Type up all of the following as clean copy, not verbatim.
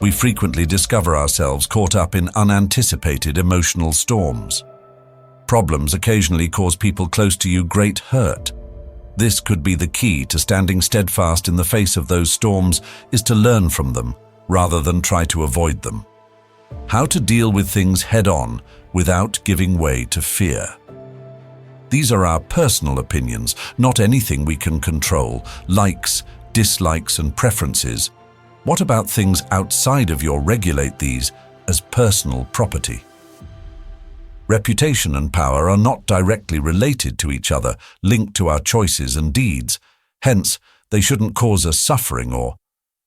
We frequently discover ourselves caught up in unanticipated emotional storms. Problems occasionally cause people close to you great hurt. This could be the key to standing steadfast in the face of those storms, is to learn from them rather than try to avoid them. How to deal with things head-on without giving way to fear. These are our personal opinions, not anything we can control. Likes, dislikes, and preferences. What about things outside of your regulate these as personal property? Reputation and power are not directly related to each other, linked to our choices and deeds. Hence, they shouldn't cause us suffering or,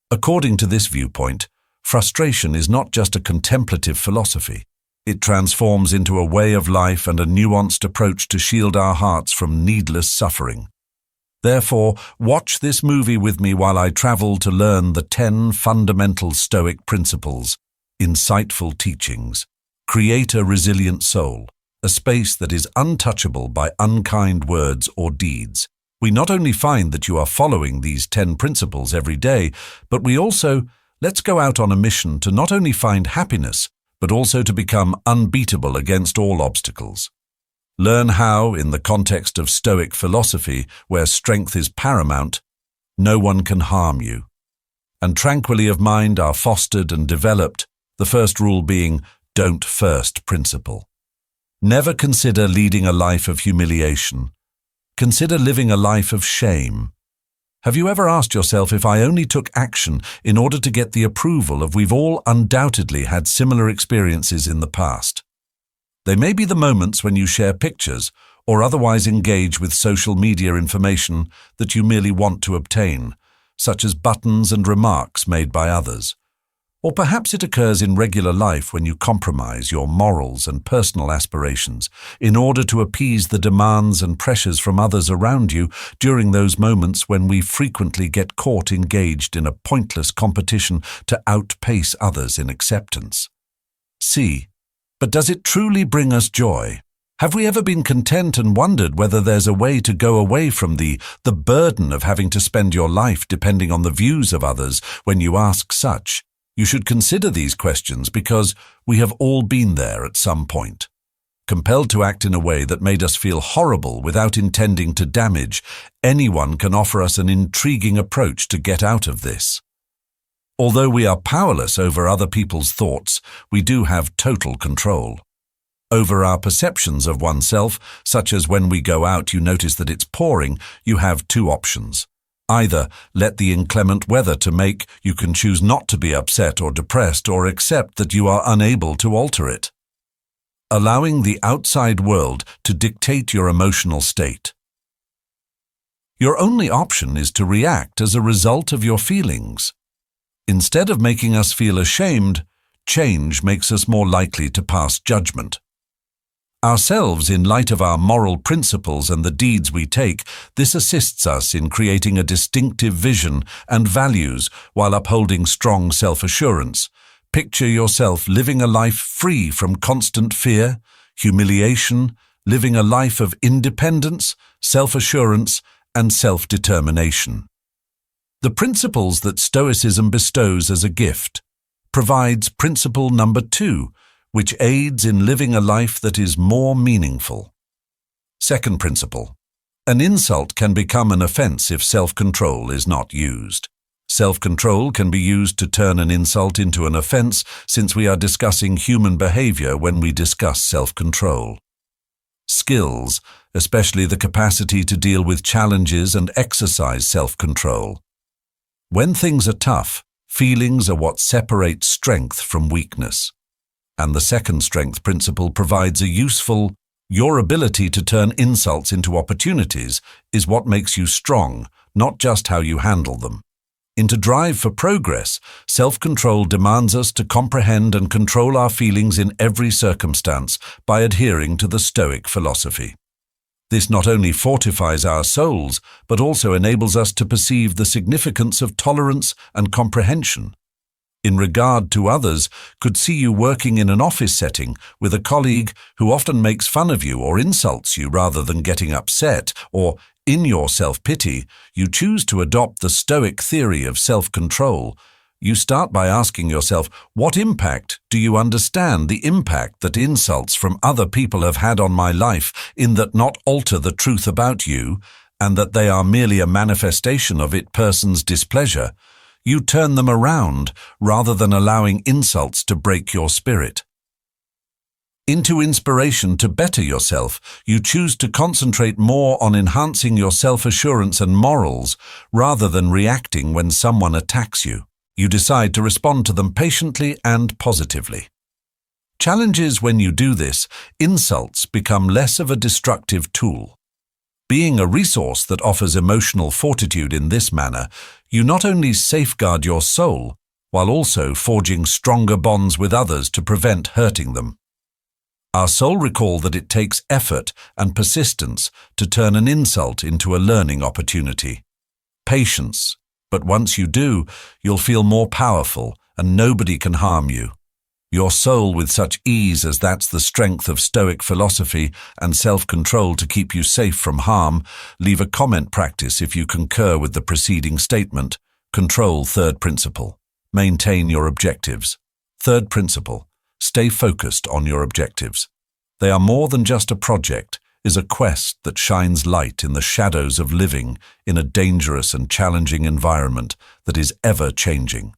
according to this viewpoint, frustration is not just a contemplative philosophy. It transforms into a way of life and a nuanced approach to shield our hearts from needless suffering. Therefore, watch this movie with me while I travel to learn the 10 fundamental Stoic principles, insightful teachings. Create a resilient soul, a space that is untouchable by unkind words or deeds. We not only find that you are following these 10 principles every day, but we also, let's go out on a mission to not only find happiness, but also to become unbeatable against all obstacles. Learn how, in the context of Stoic philosophy, where strength is paramount, no one can harm you. And tranquility of mind are fostered and developed, the first rule being, don't first principle. Never consider leading a life of humiliation. Consider living a life of shame. Have you ever asked yourself, if I only took action in order to get the approval of? We've all undoubtedly had similar experiences in the past. They may be the moments when you share pictures or otherwise engage with social media information that you merely want to obtain, such as buttons and remarks made by others. Or perhaps it occurs in regular life when you compromise your morals and personal aspirations in order to appease the demands and pressures from others around you during those moments when we frequently get caught engaged in a pointless competition to outpace others in acceptance. C. But does it truly bring us joy? Have we ever been content and wondered whether there's a way to go away from the burden of having to spend your life depending on the views of others when you ask such? You should consider these questions because we have all been there at some point. Compelled to act in a way that made us feel horrible without intending to damage, anyone can offer us an intriguing approach to get out of this. Although we are powerless over other people's thoughts, we do have total control. Over our perceptions of oneself, such as when we go out you notice that it's pouring, you have two options. Either let the inclement weather to make you can choose not to be upset or depressed, or accept that you are unable to alter it. Allowing the outside world to dictate your emotional state. Your only option is to react as a result of your feelings. Instead of making us feel ashamed, change makes us more likely to pass judgment. Ourselves in light of our moral principles and the deeds we take, this assists us in creating a distinctive vision and values while upholding strong self-assurance. Picture yourself living a life free from constant fear, humiliation, living a life of independence, self-assurance, and self-determination. The principles that Stoicism bestows as a gift provides principle number 2, which aids in living a life that is more meaningful. Second principle. An insult can become an offense if self-control is not used. Self-control can be used to turn an insult into an offense, since we are discussing human behavior when we discuss self-control. Skills, especially the capacity to deal with challenges and exercise self-control. When things are tough, feelings are what separate strength from weakness. And the second strength principle provides a useful, your ability to turn insults into opportunities is what makes you strong, not just how you handle them. In to drive for progress, self-control demands us to comprehend and control our feelings in every circumstance by adhering to the Stoic philosophy. This not only fortifies our souls, but also enables us to perceive the significance of tolerance and comprehension. In regard to others, could see you working in an office setting with a colleague who often makes fun of you or insults you rather than getting upset, or in your self-pity, you choose to adopt the Stoic theory of self-control. You start by asking yourself, what impact do you understand the impact that insults from other people have had on my life, in that not alter the truth about you, and that they are merely a manifestation of it person's displeasure? You turn them around rather than allowing insults to break your spirit. Into inspiration to better yourself, you choose to concentrate more on enhancing your self-assurance and morals rather than reacting when someone attacks you. You decide to respond to them patiently and positively. Challenges when you do this, insults become less of a destructive tool. Being a resource that offers emotional fortitude in this manner, you not only safeguard your soul, while also forging stronger bonds with others to prevent hurting them. Our soul recall that it takes effort and persistence to turn an insult into a learning opportunity. Patience, but once you do, you'll feel more powerful and nobody can harm you. Your soul with such ease as that's the strength of Stoic philosophy and self-control to keep you safe from harm. Leave a comment practice if you concur with the preceding statement. Control third principle. Maintain your objectives. Third principle. Stay focused on your objectives. They are more than just a project, is a quest that shines light in the shadows of living in a dangerous and challenging environment that is ever changing.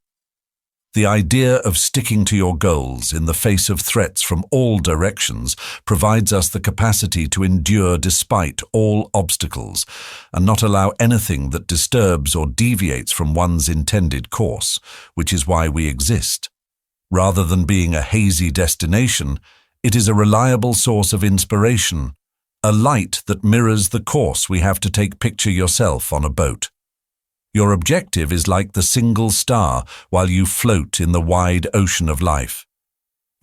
The idea of sticking to your goals in the face of threats from all directions provides us the capacity to endure despite all obstacles and not allow anything that disturbs or deviates from one's intended course, which is why we exist. Rather than being a hazy destination, it is a reliable source of inspiration, a light that mirrors the course we have to take. Picture yourself on a boat. Your objective is like the single star while you float in the wide ocean of life.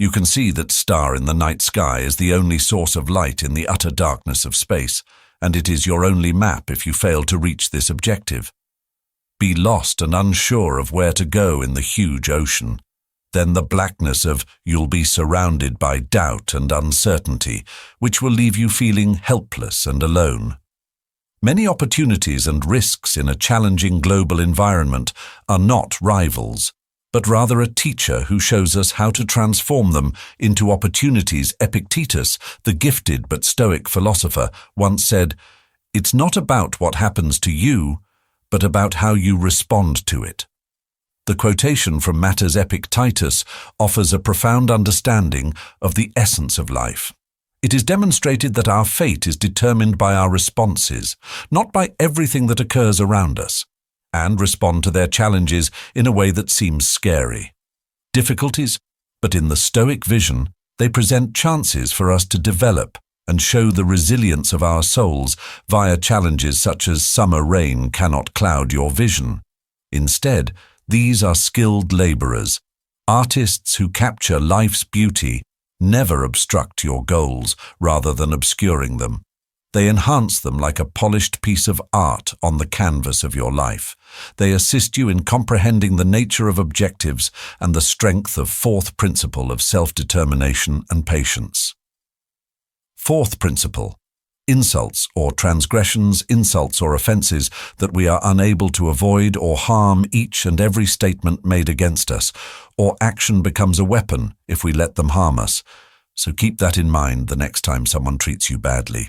You can see that star in the night sky is the only source of light in the utter darkness of space, and it is your only map if you fail to reach this objective. Be lost and unsure of where to go in the huge ocean. Then the blackness of you'll be surrounded by doubt and uncertainty, which will leave you feeling helpless and alone. Many opportunities and risks in a challenging global environment are not rivals, but rather a teacher who shows us how to transform them into opportunities. Epictetus, the gifted but stoic philosopher, once said, "It's not about what happens to you, but about how you respond to it." The quotation from Matters Epictetus offers a profound understanding of the essence of life. It is demonstrated that our fate is determined by our responses, not by everything that occurs around us, and respond to their challenges in a way that seems scary. Difficulties, but in the Stoic vision, they present chances for us to develop and show the resilience of our souls via challenges such as summer rain cannot cloud your vision. Instead, these are skilled laborers, artists who capture life's beauty, never obstruct your goals rather than obscuring them. They enhance them like a polished piece of art on the canvas of your life. They assist you in comprehending the nature of objectives and the strength of fourth principle of self-determination and patience. Fourth principle. Insults or transgressions, insults or offenses that we are unable to avoid or harm. Each and every statement made against us or action becomes a weapon if we let them harm us. So keep that in mind the next time someone treats you badly.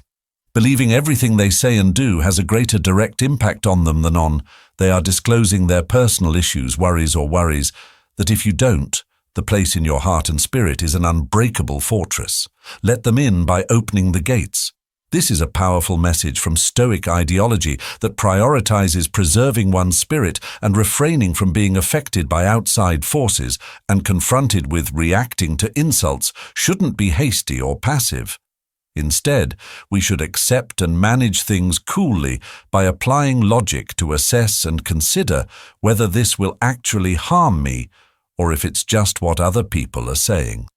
Believing everything they say and do has a greater direct impact on them than on they are disclosing their personal issues, worries, that if you don't, the place in your heart and spirit is an unbreakable fortress. Let them in by opening the gates. This is a powerful message from Stoic ideology that prioritizes preserving one's spirit and refraining from being affected by outside forces, and confronted with reacting to insults shouldn't be hasty or passive. Instead, we should accept and manage things coolly by applying logic to assess and consider whether this will actually harm me or if it's just what other people are saying.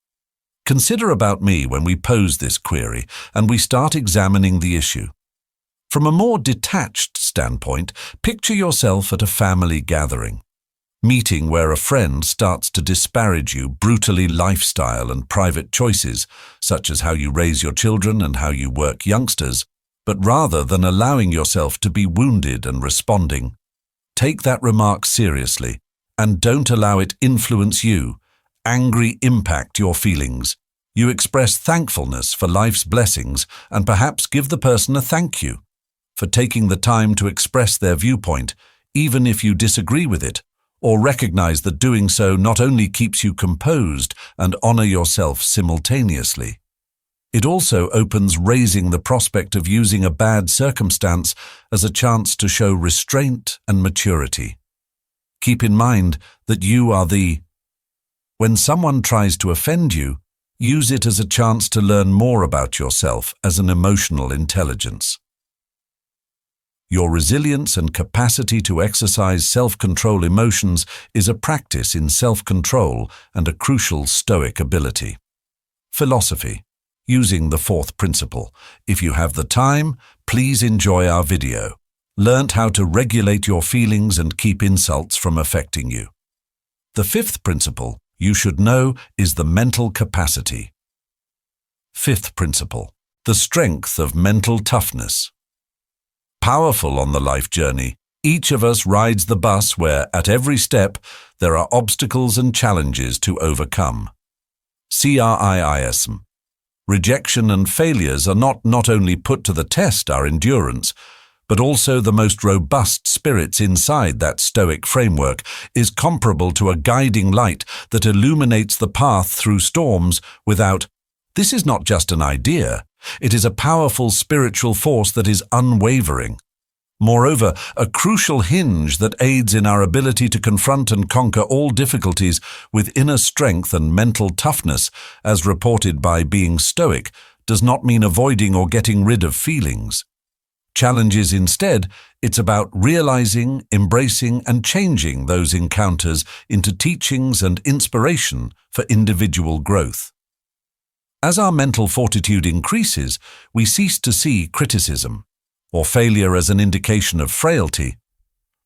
Consider about me when we pose this query and we start examining the issue. From a more detached standpoint, picture yourself at a family gathering, meeting where a friend starts to disparage you brutally lifestyle and private choices, such as how you raise your children and how you work youngsters, but rather than allowing yourself to be wounded and responding, take that remark seriously and don't allow it influence you. Angry impact your feelings. You express thankfulness for life's blessings and perhaps give the person a thank you for taking the time to express their viewpoint, even if you disagree with it, or recognize that doing so not only keeps you composed and honor yourself simultaneously. It also opens raising the prospect of using a bad circumstance as a chance to show restraint and maturity. Keep in mind that you are when someone tries to offend you, use it as a chance to learn more about yourself as an emotional intelligence. Your resilience and capacity to exercise self-control emotions is a practice in self-control and a crucial Stoic ability. Philosophy. Using the fourth principle. If you have the time, please enjoy our video. Learned how to regulate your feelings and keep insults from affecting you. The fifth principle you should know is the mental capacity. Fifth principle. The strength of mental toughness. Powerful on the life journey, each of us rides the bus where, at every step, there are obstacles and challenges to overcome. Stoicism. Rejection and failures are not only put to the test our endurance, but also the most robust spirits inside that Stoic framework is comparable to a guiding light that illuminates the path through storms without, this is not just an idea, it is a powerful spiritual force that is unwavering. Moreover, a crucial hinge that aids in our ability to confront and conquer all difficulties with inner strength and mental toughness, as reported by being Stoic, does not mean avoiding or getting rid of feelings. Challenges instead, it's about realizing, embracing, and changing those encounters into teachings and inspiration for individual growth. As our mental fortitude increases, we cease to see criticism or failure as an indication of frailty.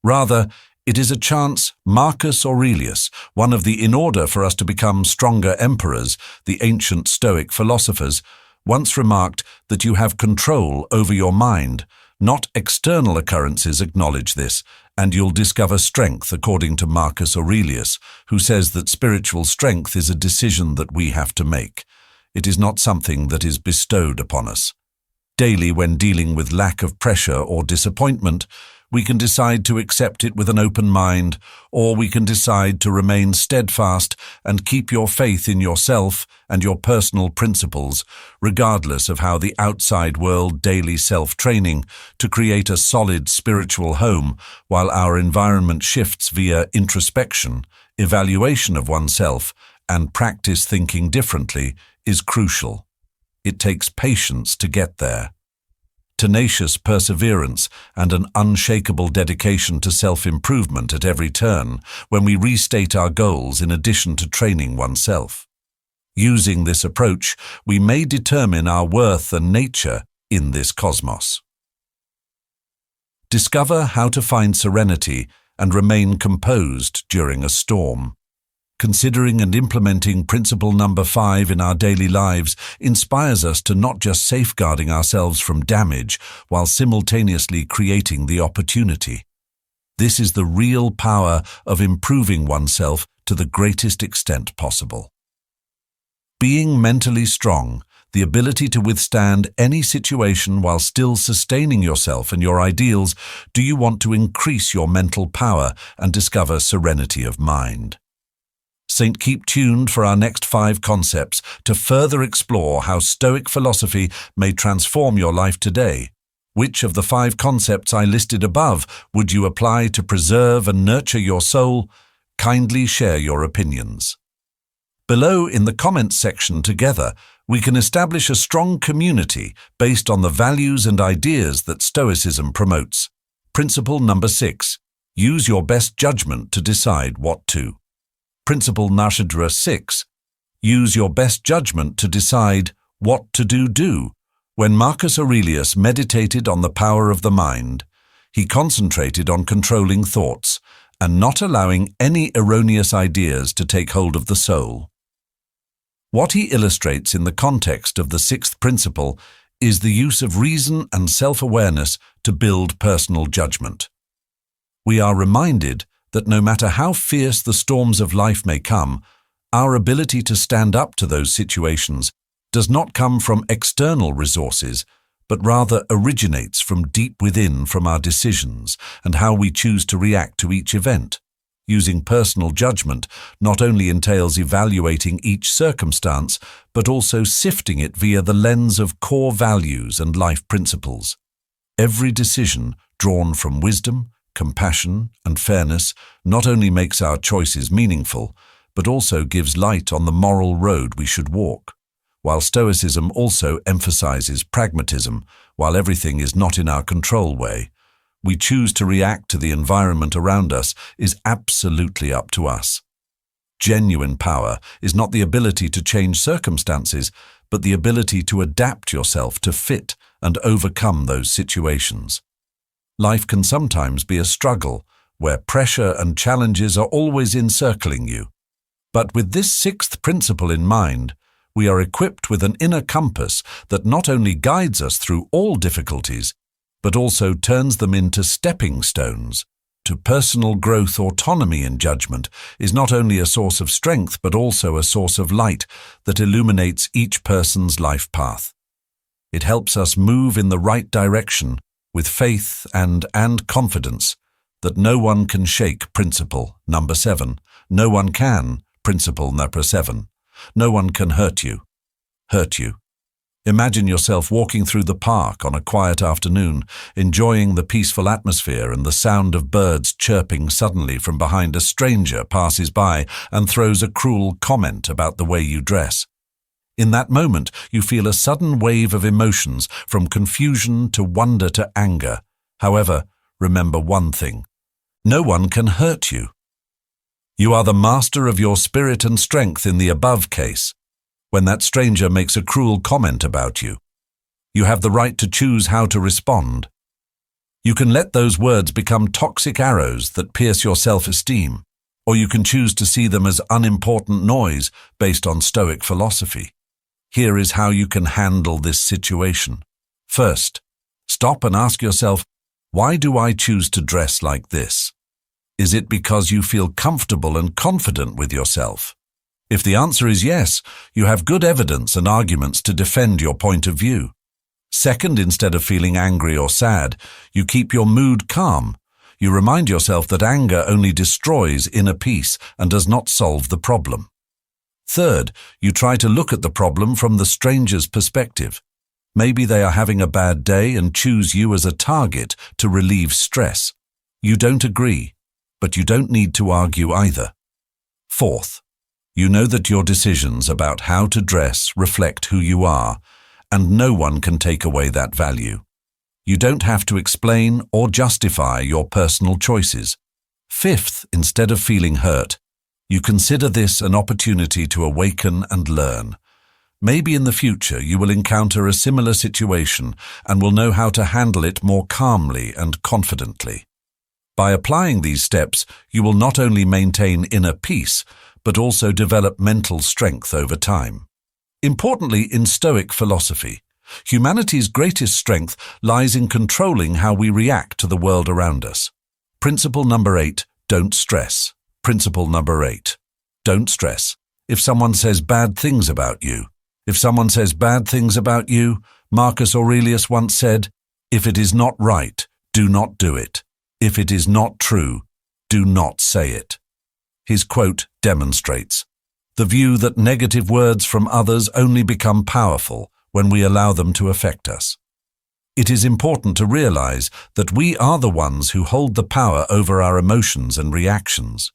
Rather, it is a chance. Marcus Aurelius, one of the in order for us to become stronger emperors, the ancient Stoic philosophers, once remarked that you have control over your mind, not external occurrences acknowledge this, and you'll discover strength according to Marcus Aurelius, who says that spiritual strength is a decision that we have to make. It is not something that is bestowed upon us. Daily, when dealing with lack of pressure or disappointment, we can decide to accept it with an open mind, or we can decide to remain steadfast and keep your faith in yourself and your personal principles, regardless of how the outside world daily self-training to create a solid spiritual home while our environment shifts via introspection, evaluation of oneself, and practice thinking differently is crucial. It takes patience to get there, tenacious perseverance, and an unshakable dedication to self-improvement at every turn when we restate our goals in addition to training oneself. Using this approach, we may determine our worth and nature in this cosmos. Discover how to find serenity and remain composed during a storm. Considering and implementing principle number 5 in our daily lives inspires us to not just safeguarding ourselves from damage while simultaneously creating the opportunity. This is the real power of improving oneself to the greatest extent possible. Being mentally strong, the ability to withstand any situation while still sustaining yourself and your ideals. Do you want to increase your mental power and discover serenity of mind? Keep tuned for our next 5 concepts to further explore how Stoic philosophy may transform your life today. Which of the 5 concepts I listed above would you apply to preserve and nurture your soul? Kindly share your opinions. Below in the comments section together, we can establish a strong community based on the values and ideas that Stoicism promotes. Principle number 6. Use your best judgment to decide what to. Principle number 6. Use your best judgment to decide what to do. When Marcus Aurelius meditated on the power of the mind, he concentrated on controlling thoughts and not allowing any erroneous ideas to take hold of the soul. What he illustrates in the context of the 6th principle is the use of reason and self-awareness to build personal judgment. We are reminded that no matter how fierce the storms of life may come, our ability to stand up to those situations does not come from external resources, but rather originates from deep within, from our decisions and how we choose to react to each event. Using personal judgment not only entails evaluating each circumstance, but also sifting it via the lens of core values and life principles. Every decision drawn from wisdom, compassion, and fairness not only makes our choices meaningful, but also gives light on the moral road we should walk. While Stoicism also emphasizes pragmatism, while everything is not in our control way, we choose to react to the environment around us is absolutely up to us. Genuine power is not the ability to change circumstances, but the ability to adapt yourself to fit and overcome those situations. Life can sometimes be a struggle, where pressure and challenges are always encircling you. But with this sixth principle in mind, we are equipped with an inner compass that not only guides us through all difficulties, but also turns them into stepping stones to personal growth. Autonomy in judgment is not only a source of strength, but also a source of light that illuminates each person's life path. It helps us move in the right direction with faith and confidence that no one can shake. Principle number 7. No one can. Principle number 7. No one can hurt you. Imagine yourself walking through the park on a quiet afternoon, enjoying the peaceful atmosphere and the sound of birds chirping. Suddenly, from behind, a stranger passes by and throws a cruel comment about the way you dress. In that moment, you feel a sudden wave of emotions, from confusion to wonder to anger. However, remember one thing: no one can hurt you. You are the master of your spirit and strength in the above case. When that stranger makes a cruel comment about you, you have the right to choose how to respond. You can let those words become toxic arrows that pierce your self-esteem, or you can choose to see them as unimportant noise based on Stoic philosophy. Here is how you can handle this situation. First, stop and ask yourself, why do I choose to dress like this? Is it because you feel comfortable and confident with yourself? If the answer is yes, you have good evidence and arguments to defend your point of view. Second, instead of feeling angry or sad, you keep your mood calm. You remind yourself that anger only destroys inner peace and does not solve the problem. Third, you try to look at the problem from the stranger's perspective. Maybe they are having a bad day and choose you as a target to relieve stress. You don't agree, but you don't need to argue either. Fourth, you know that your decisions about how to dress reflect who you are, and no one can take away that value. You don't have to explain or justify your personal choices. Fifth, instead of feeling hurt, you consider this an opportunity to awaken and learn. Maybe in the future you will encounter a similar situation and will know how to handle it more calmly and confidently. By applying these steps, you will not only maintain inner peace, but also develop mental strength over time. Importantly, in Stoic philosophy, humanity's greatest strength lies in controlling how we react to the world around us. Principle number 8, don't stress. Principle number 8, don't stress. If someone says bad things about you, Marcus Aurelius once said, if it is not right, do not do it. If it is not true, do not say it. His quote demonstrates the view that negative words from others only become powerful when we allow them to affect us. It is important to realize that we are the ones who hold the power over our emotions and reactions.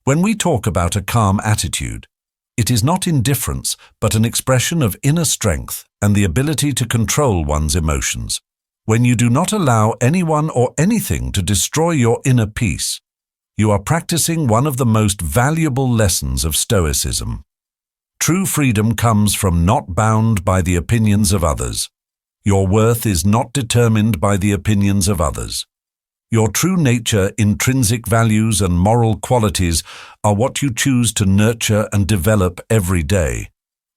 When we talk about a calm attitude, it is not indifference, but an expression of inner strength and the ability to control one's emotions. When you do not allow anyone or anything to destroy your inner peace, you are practicing one of the most valuable lessons of Stoicism. True freedom comes from not bound by the opinions of others. Your worth is not determined by the opinions of others. Your true nature, intrinsic values, and moral qualities are what you choose to nurture and develop every day.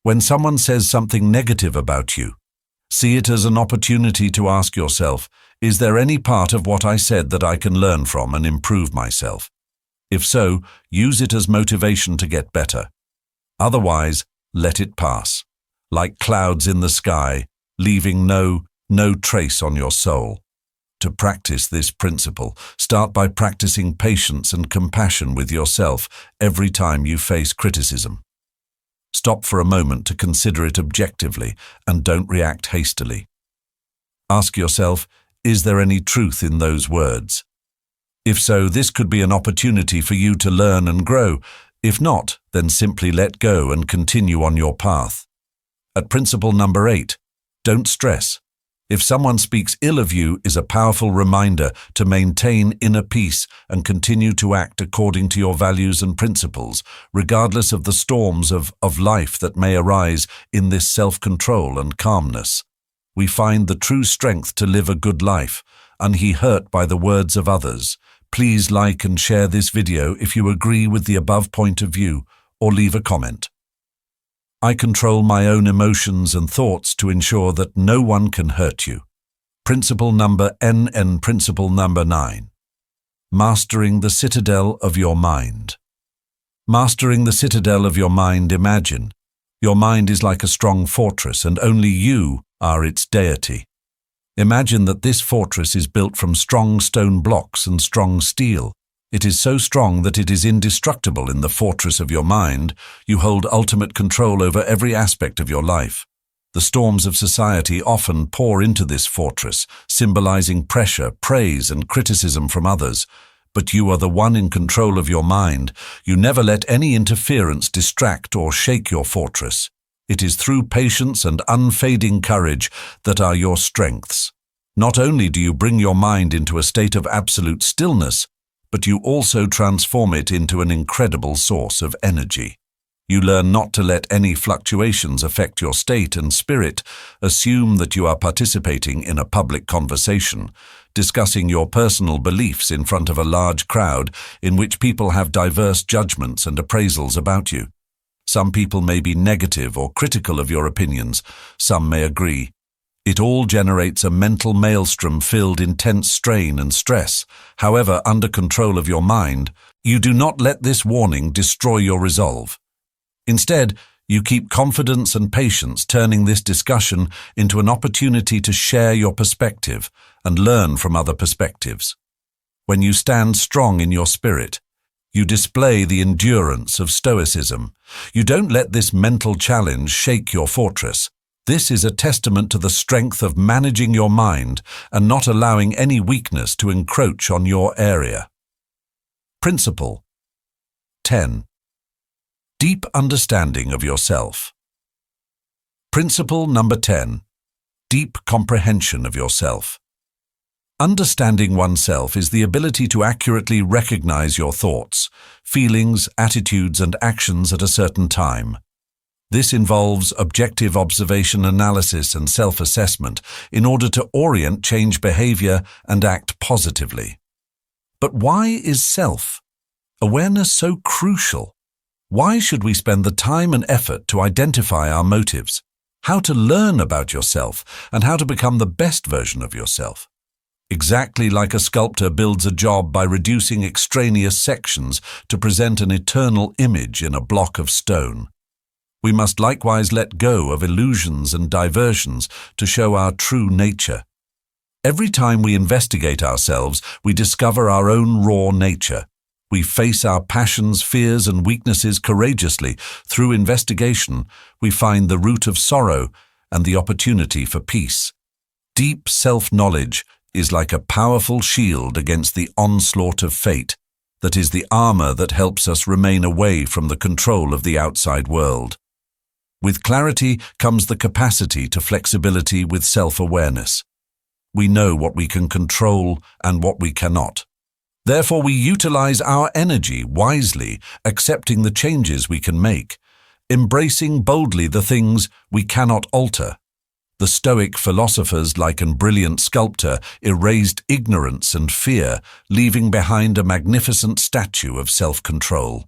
When someone says something negative about you, see it as an opportunity to ask yourself, is there any part of what I said that I can learn from and improve myself? If so, use it as motivation to get better. Otherwise, let it pass, like clouds in the sky, leaving no trace on your soul. To practice this principle, start by practicing patience and compassion with yourself every time you face criticism. Stop for a moment to consider it objectively and don't react hastily. Ask yourself, is there any truth in those words? If so, this could be an opportunity for you to learn and grow. If not, then simply let go and continue on your path. At principle number 8, don't stress. If someone speaks ill of you is a powerful reminder to maintain inner peace and continue to act according to your values and principles, regardless of the storms of life that may arise in this self-control and calmness. We find the true strength to live a good life, unhurt by the words of others. Please like and share this video if you agree with the above point of view, or leave a comment. I control my own emotions and thoughts to ensure that no one can hurt you. Principle number N and principle number 9. Mastering the citadel of your mind. Mastering the citadel of your mind. Imagine, your mind is like a strong fortress and only you are its deity. Imagine that this fortress is built from strong stone blocks and strong steel. It is so strong that it is indestructible. In the fortress of your mind, you hold ultimate control over every aspect of your life. The storms of society often pour into this fortress, symbolizing pressure, praise, and criticism from others. But you are the one in control of your mind. You never let any interference distract or shake your fortress. It is through patience and unfading courage that are your strengths. Not only do you bring your mind into a state of absolute stillness, but you also transform it into an incredible source of energy. You learn not to let any fluctuations affect your state and spirit. Assume that you are participating in a public conversation, discussing your personal beliefs in front of a large crowd in which people have diverse judgments and appraisals about you. Some people may be negative or critical of your opinions. Some may agree. It all generates a mental maelstrom filled intense strain and stress. However, under control of your mind, you do not let this warning destroy your resolve. Instead, you keep confidence and patience, turning this discussion into an opportunity to share your perspective and learn from other perspectives. When you stand strong in your spirit, you display the endurance of Stoicism. You don't let this mental challenge shake your fortress. This is a testament to the strength of managing your mind and not allowing any weakness to encroach on your area. Principle 10. Deep understanding of yourself. Principle number 10. Deep comprehension of yourself. Understanding oneself is the ability to accurately recognize your thoughts, feelings, attitudes, and actions at a certain time. This involves objective observation, analysis, and self-assessment in order to orient change behavior and act positively. But why is self-awareness so crucial? Why should we spend the time and effort to identify our motives, how to learn about yourself, and how to become the best version of yourself? Exactly like a sculptor builds a job by reducing extraneous sections to present an eternal image in a block of stone, we must likewise let go of illusions and diversions to show our true nature. Every time we investigate ourselves, we discover our own raw nature. We face our passions, fears, and weaknesses courageously. Through investigation, we find the root of sorrow and the opportunity for peace. Deep self-knowledge is like a powerful shield against the onslaught of fate, that is the armor that helps us remain away from the control of the outside world. With clarity comes the capacity to flexibility with self-awareness. We know what we can control and what we cannot. Therefore, we utilize our energy wisely, accepting the changes we can make, embracing boldly the things we cannot alter. The Stoic philosophers, like a brilliant sculptor, erased ignorance and fear, leaving behind a magnificent statue of self-control.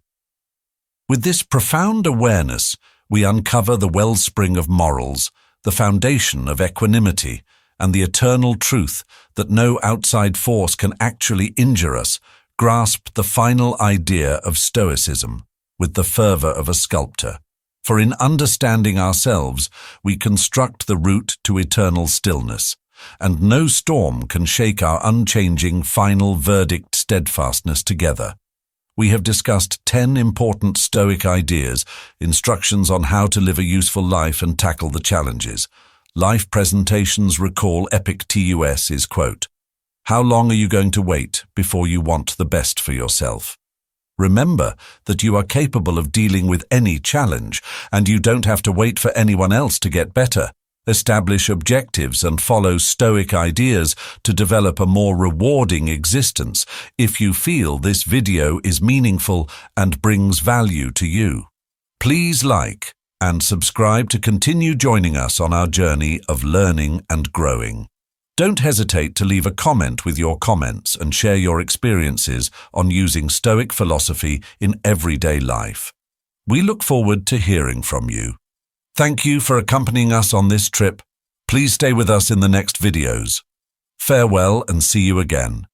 With this profound awareness, we uncover the wellspring of morals, the foundation of equanimity, and the eternal truth that no outside force can actually injure us, grasp the final idea of Stoicism with the fervor of a sculptor. For in understanding ourselves, we construct the route to eternal stillness, and no storm can shake our unchanging final verdict steadfastness together. We have discussed 10 important Stoic ideas, instructions on how to live a useful life and tackle the challenges. Life presentations recall Epictetus's quote, "How long are you going to wait before you want the best for yourself?" Remember that you are capable of dealing with any challenge, and you don't have to wait for anyone else to get better. Establish objectives and follow Stoic ideas to develop a more rewarding existence if you feel this video is meaningful and brings value to you. Please like and subscribe to continue joining us on our journey of learning and growing. Don't hesitate to leave a comment with your comments and share your experiences on using Stoic philosophy in everyday life. We look forward to hearing from you. Thank you for accompanying us on this trip. Please stay with us in the next videos. Farewell and see you again.